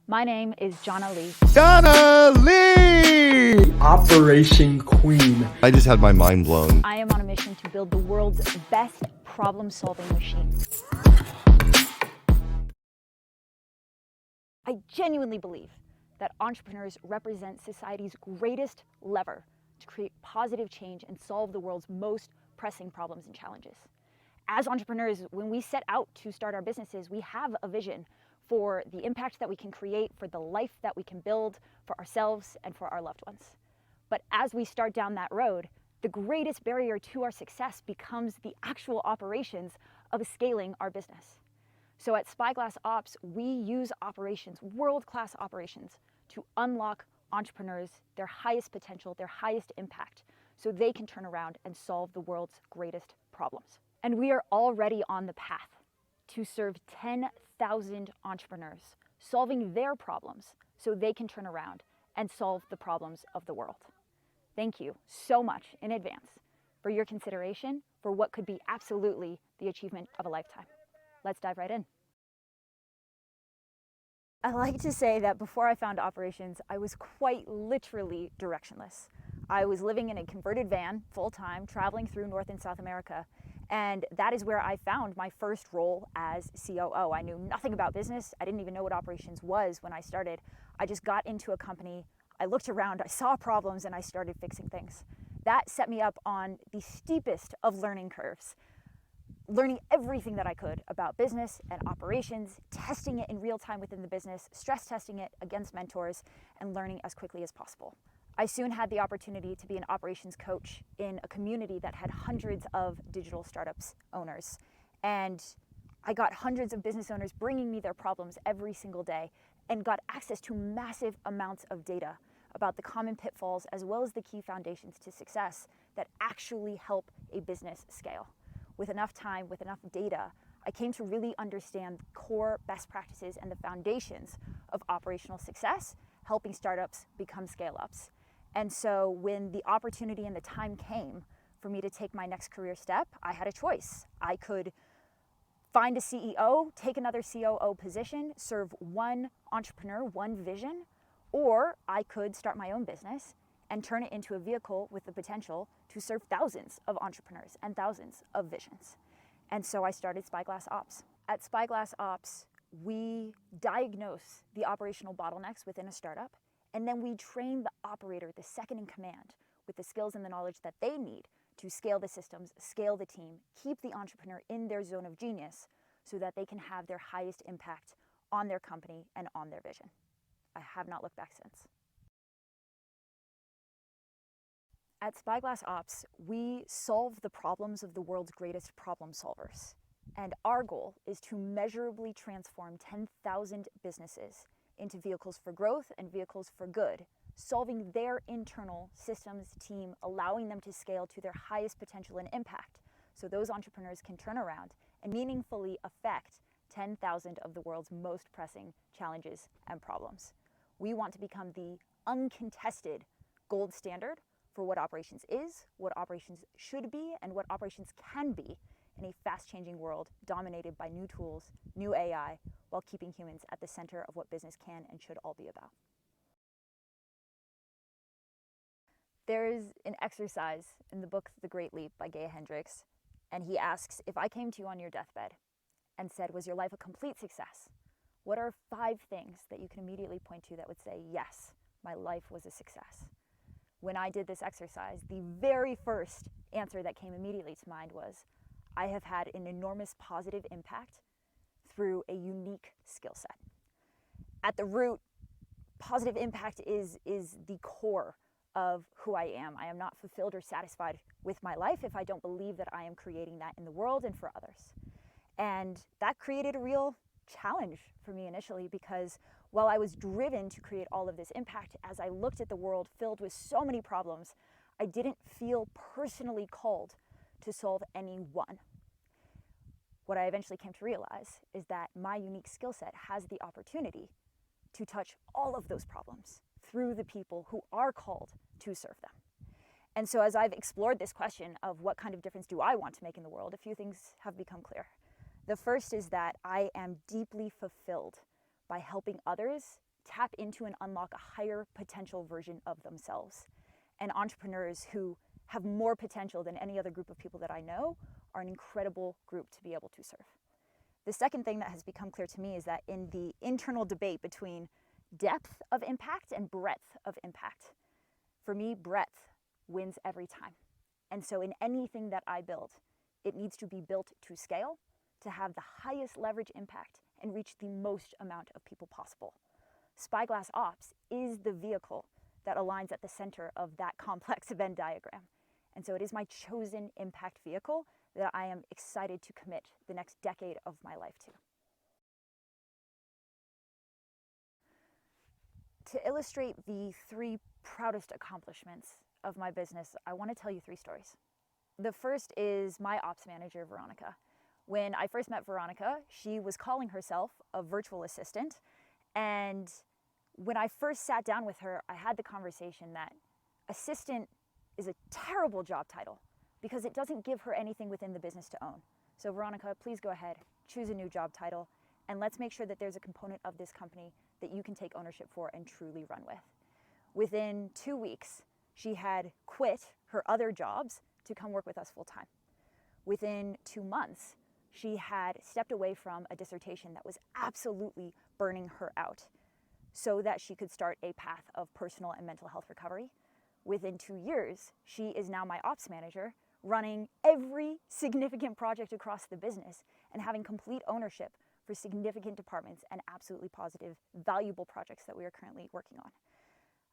My name is Jhana Lee. Jhana Lee! Operation Queen. I just had my mind blown. I am on a mission to build the world's best problem-solving machine. I genuinely believe that entrepreneurs represent society's greatest lever to create positive change and solve the world's most pressing problems and challenges. As entrepreneurs, when we set out to start our businesses, we have a vision for the impact that we can create, for the life that we can build for ourselves and for our loved ones. But as we start down that road, the greatest barrier to our success becomes the actual operations of scaling our business. So at Spyglass Ops, we use operations, world-class operations, to unlock entrepreneurs, their highest potential, their highest impact, so they can turn around and solve the world's greatest problems. And we are already on the path to serve 10,000 entrepreneurs, solving their problems so they can turn around and solve the problems of the world. Thank you so much in advance for your consideration for what could be absolutely the achievement of a lifetime. Let's dive right in. I like to say that before I found operations, I was quite literally directionless. I was living in a converted van full-time, traveling through North and South America, and that is where I found my first role as COO. I knew nothing about business. I didn't even know what operations was when I started. I just got into a company, I looked around, I saw problems, and I started fixing things. That set me up on the steepest of learning curves, learning everything that I could about business and operations, testing it in real time within the business, stress testing it against mentors, and learning as quickly as possible. I soon had the opportunity to be an operations coach in a community that had hundreds of digital startups owners. And I got hundreds of business owners bringing me their problems every single day and got access to massive amounts of data about the common pitfalls as well as the key foundations to success that actually help a business scale. With enough time, with enough data, I came to really understand core best practices and the foundations of operational success, helping startups become scale-ups. And so when the opportunity and the time came for me to take my next career step, I had a choice. I could find a CEO, take another COO position, serve one entrepreneur, one vision, or I could start my own business and turn it into a vehicle with the potential to serve thousands of entrepreneurs and thousands of visions. And so I started Spyglass Ops. At Spyglass Ops, we diagnose the operational bottlenecks within a startup, and then we train the operator, the second in command, with the skills and the knowledge that they need to scale the systems, scale the team, keep the entrepreneur in their zone of genius so that they can have their highest impact on their company and on their vision. I have not looked back since. At Spyglass Ops, we solve the problems of the world's greatest problem solvers. And our goal is to measurably transform 10,000 businesses into vehicles for growth and vehicles for good, solving their internal systems team, allowing them to scale to their highest potential and impact, so those entrepreneurs can turn around and meaningfully affect 10,000 of the world's most pressing challenges and problems. We want to become the uncontested gold standard for what operations is, what operations should be, and what operations can be in a fast-changing world dominated by new tools, new AI, while keeping humans at the center of what business can and should all be about. There is an exercise in the book The Great Leap by Gay Hendricks, and he asks, if I came to you on your deathbed and said, was your life a complete success? What are 5 things that you can immediately point to that would say, yes, my life was a success? When I did this exercise, the very first answer that came immediately to mind was, I have had an enormous positive impact through a unique skill set. At the root, positive impact is the core of who I am. I am not fulfilled or satisfied with my life if I don't believe that I am creating that in the world and for others. And that created a real challenge for me initially, because while I was driven to create all of this impact, as I looked at the world filled with so many problems, I didn't feel personally called to solve any one. What I eventually came to realize is that my unique skill set has the opportunity to touch all of those problems through the people who are called to serve them. And so as I've explored this question of what kind of difference do I want to make in the world, a few things have become clear. The first is that I am deeply fulfilled by helping others tap into and unlock a higher potential version of themselves. And entrepreneurs who have more potential than any other group of people that I know are an incredible group to be able to serve. The second thing that has become clear to me is that in the internal debate between depth of impact and breadth of impact, for me, breadth wins every time. And so in anything that I build, it needs to be built to scale, to have the highest leverage impact and reach the most amount of people possible. Spyglass Ops is the vehicle that aligns at the center of that complex Venn diagram. And so it is my chosen impact vehicle that I am excited to commit the next decade of my life to. To illustrate the 3 proudest accomplishments of my business, I want to tell you 3 stories. The first is my ops manager, Veronica. When I first met Veronica, she was calling herself a virtual assistant. And when I first sat down with her, I had the conversation that assistant is a terrible job title because it doesn't give her anything within the business to own. So Veronica, please go ahead, choose a new job title, and let's make sure that there's a component of this company that you can take ownership for and truly run with. Within 2 weeks, she had quit her other jobs to come work with us full time. Within 2 months, she had stepped away from a dissertation that was absolutely burning her out so that she could start a path of personal and mental health recovery. Within 2 years, she is now my ops manager, running every significant project across the business and having complete ownership for significant departments and absolutely positive, valuable projects that we are currently working on.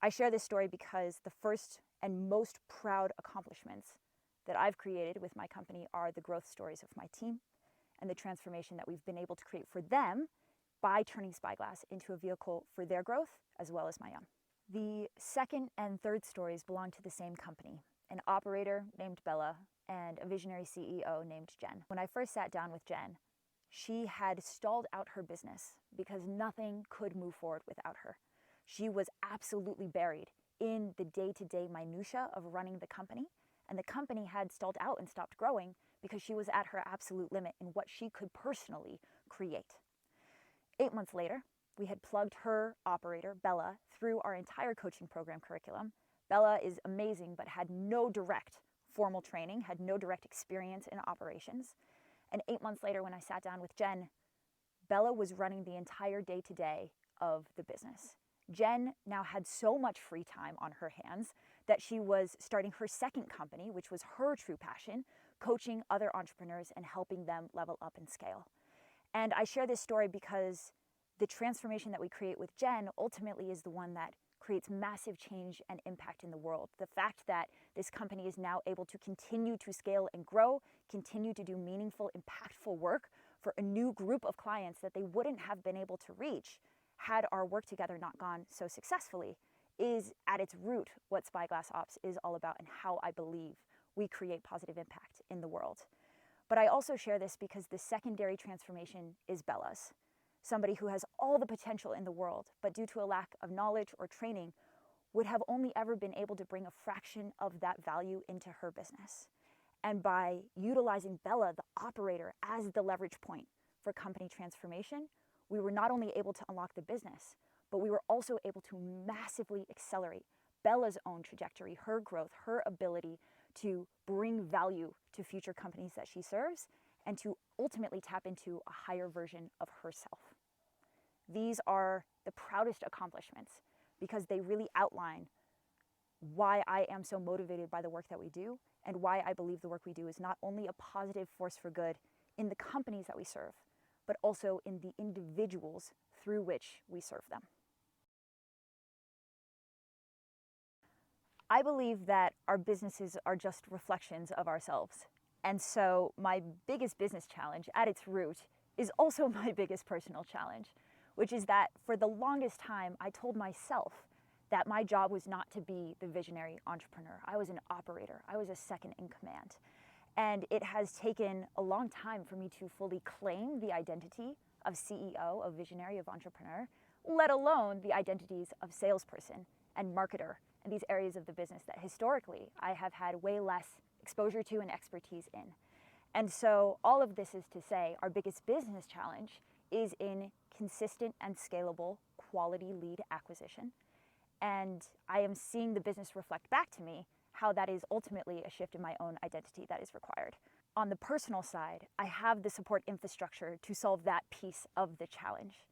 I share this story because the first and most proud accomplishments that I've created with my company are the growth stories of my team and the transformation that we've been able to create for them by turning Spyglass into a vehicle for their growth as well as my own. The second and third stories belong to the same company, an operator named Bella and a visionary CEO named Jen. When I first sat down with Jen, she had stalled out her business because nothing could move forward without her. She was absolutely buried in the day-to-day minutia of running the company, and the company had stalled out and stopped growing because she was at her absolute limit in what she could personally create. 8 months later, we had plugged her operator, Bella, through our entire coaching program curriculum. Bella is amazing, but had no direct formal training, had no direct experience in operations. And 8 months later, when I sat down with Jen, Bella was running the entire day-to-day of the business. Jen now had so much free time on her hands that she was starting her second company, which was her true passion, coaching other entrepreneurs and helping them level up and scale. And I share this story because the transformation that we create with Jen ultimately is the one that creates massive change and impact in the world. The fact that this company is now able to continue to scale and grow, continue to do meaningful, impactful work for a new group of clients that they wouldn't have been able to reach had our work together not gone so successfully, is at its root what Spyglass Ops is all about and how I believe we create positive impact in the world. But I also share this because the secondary transformation is Bella's. Somebody who has all the potential in the world, but due to a lack of knowledge or training, would have only ever been able to bring a fraction of that value into her business. And by utilizing Bella, the operator, as the leverage point for company transformation, we were not only able to unlock the business, but we were also able to massively accelerate Bella's own trajectory, her growth, her ability to bring value to future companies that she serves, and to ultimately tap into a higher version of herself. These are the proudest accomplishments because they really outline why I am so motivated by the work that we do and why I believe the work we do is not only a positive force for good in the companies that we serve, but also in the individuals through which we serve them. I believe that our businesses are just reflections of ourselves. And so my biggest business challenge at its root is also my biggest personal challenge, which is that for the longest time, I told myself that my job was not to be the visionary entrepreneur. I was an operator. I was a second in command. And it has taken a long time for me to fully claim the identity of CEO, of visionary, of entrepreneur, let alone the identities of salesperson and marketer and these areas of the business that historically I have had way less exposure to and expertise in. And so all of this is to say our biggest business challenge is in consistent and scalable quality lead acquisition. And I am seeing the business reflect back to me how that is ultimately a shift in my own identity that is required. On the personal side, I have the support infrastructure to solve that piece of the challenge.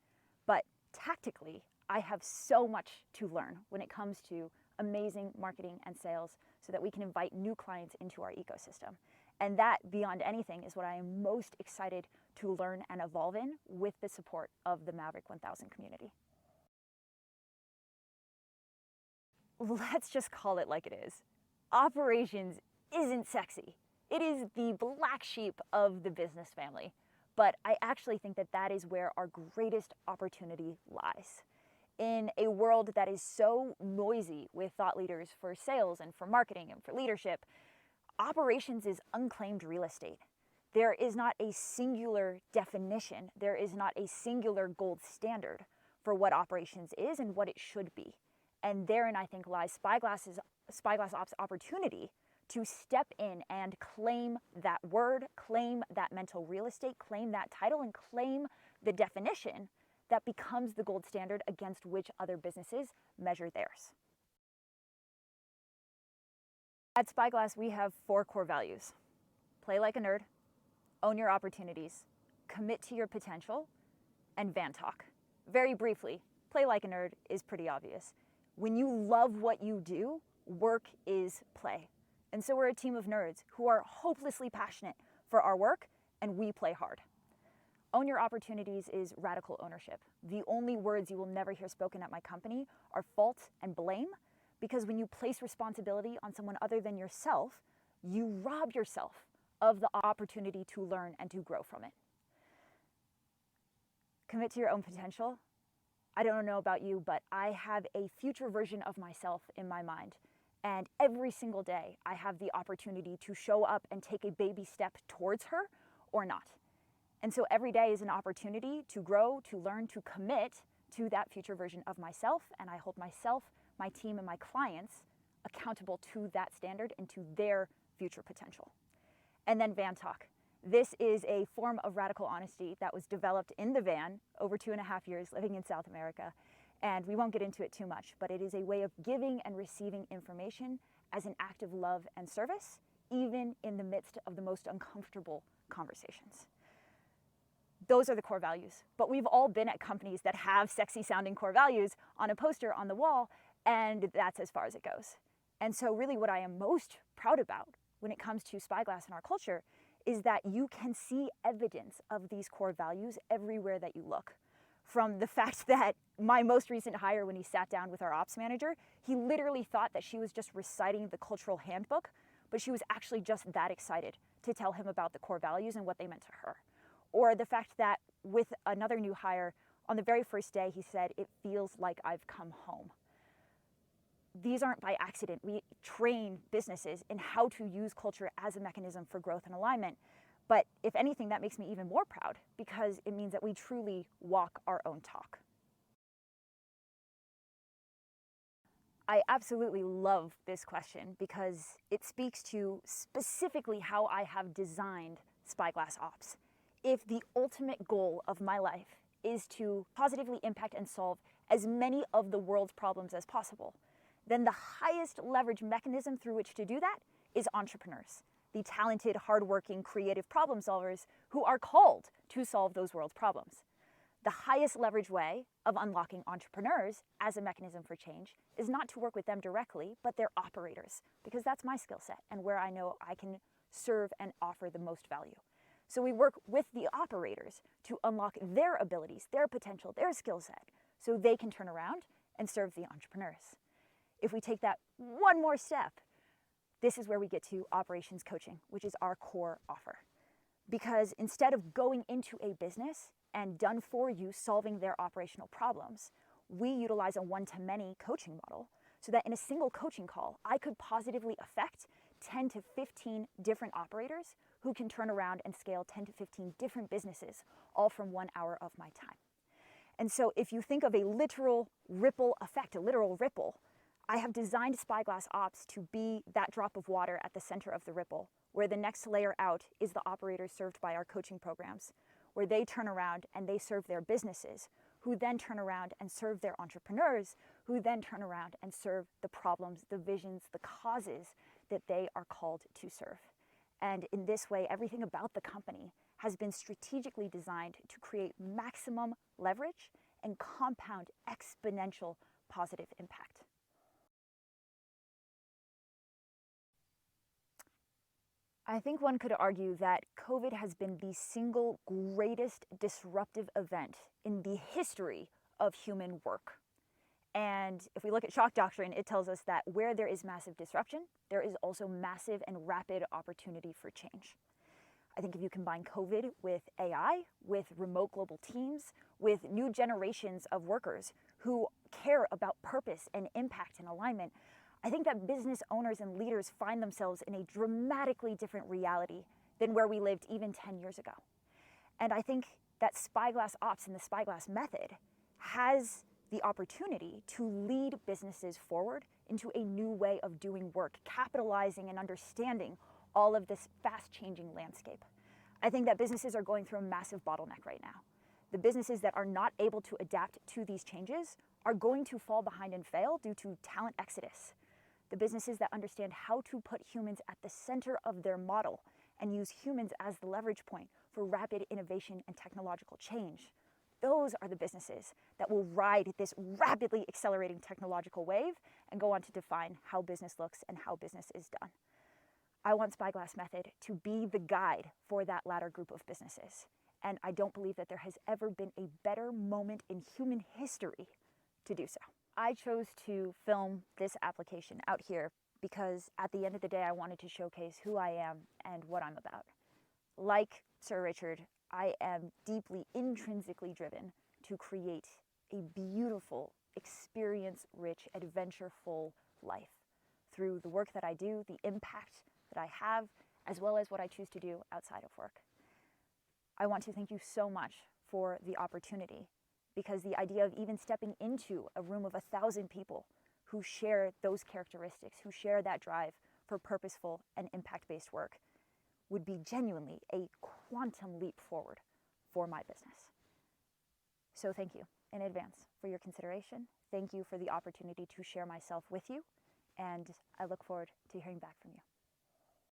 But tactically, I have so much to learn when it comes to amazing marketing and sales so that we can invite new clients into our ecosystem. And that, beyond anything, is what I am most excited to learn and evolve in with the support of the Maverick 1000 community. Let's just call it like it is. Operations isn't sexy. It is the black sheep of the business family. But I actually think that that is where our greatest opportunity lies. In a world that is so noisy with thought leaders for sales and for marketing and for leadership, operations is unclaimed real estate. There is not a singular definition. There is not a singular gold standard for what operations is and what it should be. And therein, I think, lies Spyglass Ops' opportunity to step in and claim that word, claim that mental real estate, claim that title, and claim the definition that becomes the gold standard against which other businesses measure theirs. At Spyglass, we have 4 core values: play like a nerd, own your opportunities, commit to your potential, and van talk. Very briefly, play like a nerd is pretty obvious. When you love what you do, work is play. And so we're a team of nerds who are hopelessly passionate for our work, and we play hard. Own your opportunities is radical ownership. The only words you will never hear spoken at my company are fault and blame, because when you place responsibility on someone other than yourself, you rob yourself of the opportunity to learn and to grow from it. Commit to your own potential. I don't know about you, but I have a future version of myself in my mind. And every single day, I have the opportunity to show up and take a baby step towards her or not. And so every day is an opportunity to grow, to learn, to commit to that future version of myself. And I hold myself, my team, and my clients accountable to that standard and to their future potential. And then van talk. This is a form of radical honesty that was developed in the van over 2.5 years living in South America. And we won't get into it too much, but it is a way of giving and receiving information as an act of love and service, even in the midst of the most uncomfortable conversations. Those are the core values. But we've all been at companies that have sexy sounding core values on a poster on the wall, and that's as far as it goes. And so really what I am most proud about when it comes to Spyglass and our culture is that you can see evidence of these core values everywhere that you look. From the fact that my most recent hire, when he sat down with our ops manager, he literally thought that she was just reciting the cultural handbook, but she was actually just that excited to tell him about the core values and what they meant to her. Or the fact that with another new hire, on the very first day, he said, "It feels like I've come home." These aren't by accident. We train businesses in how to use culture as a mechanism for growth and alignment. But if anything, that makes me even more proud because it means that we truly walk our own talk. I absolutely love this question because it speaks to specifically how I have designed Spyglass Ops. If the ultimate goal of my life is to positively impact and solve as many of the world's problems as possible, then the highest leverage mechanism through which to do that is entrepreneurs, the talented, hardworking, creative problem solvers who are called to solve those world's problems. The highest leverage way of unlocking entrepreneurs as a mechanism for change is not to work with them directly, but their operators, because that's my skill set and where I know I can serve and offer the most value. So we work with the operators to unlock their abilities, their potential, their skill set, so they can turn around and serve the entrepreneurs. If we take that one more step, this is where we get to operations coaching, which is our core offer. Because instead of going into a business and done for you solving their operational problems, we utilize a one-to-many coaching model so that in a single coaching call, I could positively affect 10 to 15 different operators who can turn around and scale 10 to 15 different businesses, all from 1 hour of my time. And so if you think of a literal ripple effect, a literal ripple, I have designed Spyglass Ops to be that drop of water at the center of the ripple, where the next layer out is the operators served by our coaching programs, where they turn around and they serve their businesses, who then turn around and serve their entrepreneurs, who then turn around and serve the problems, the visions, the causes that they are called to serve. And in this way, everything about the company has been strategically designed to create maximum leverage and compound exponential positive impact. I think one could argue that COVID has been the single greatest disruptive event in the history of human work. And if we look at shock doctrine, it tells us that where there is massive disruption, there is also massive and rapid opportunity for change. I think if you combine COVID with AI, with remote global teams, with new generations of workers who care about purpose and impact and alignment, I think that business owners and leaders find themselves in a dramatically different reality than where we lived even 10 years ago. And I think that Spyglass Ops and the Spyglass method has the opportunity to lead businesses forward into a new way of doing work, capitalizing and understanding all of this fast-changing landscape. I think that businesses are going through a massive bottleneck right now. The businesses that are not able to adapt to these changes are going to fall behind and fail due to talent exodus. The businesses that understand how to put humans at the center of their model and use humans as the leverage point for rapid innovation and technological change, those are the businesses that will ride this rapidly accelerating technological wave and go on to define how business looks and how business is done. I want Spyglass Method to be the guide for that latter group of businesses. And I don't believe that there has ever been a better moment in human history to do so. I chose to film this application out here because at the end of the day, I wanted to showcase who I am and what I'm about. Like Sir Richard, I am deeply intrinsically driven to create a beautiful, experience-rich, adventure-full life through the work that I do, the impact that I have, as well as what I choose to do outside of work. I want to thank you so much for the opportunity, because the idea of even stepping into a room of 1,000 people who share those characteristics, who share that drive for purposeful and impact-based work, would be genuinely a quantum leap forward for my business. So thank you in advance for your consideration. Thank you for the opportunity to share myself with you, and I look forward to hearing back from you.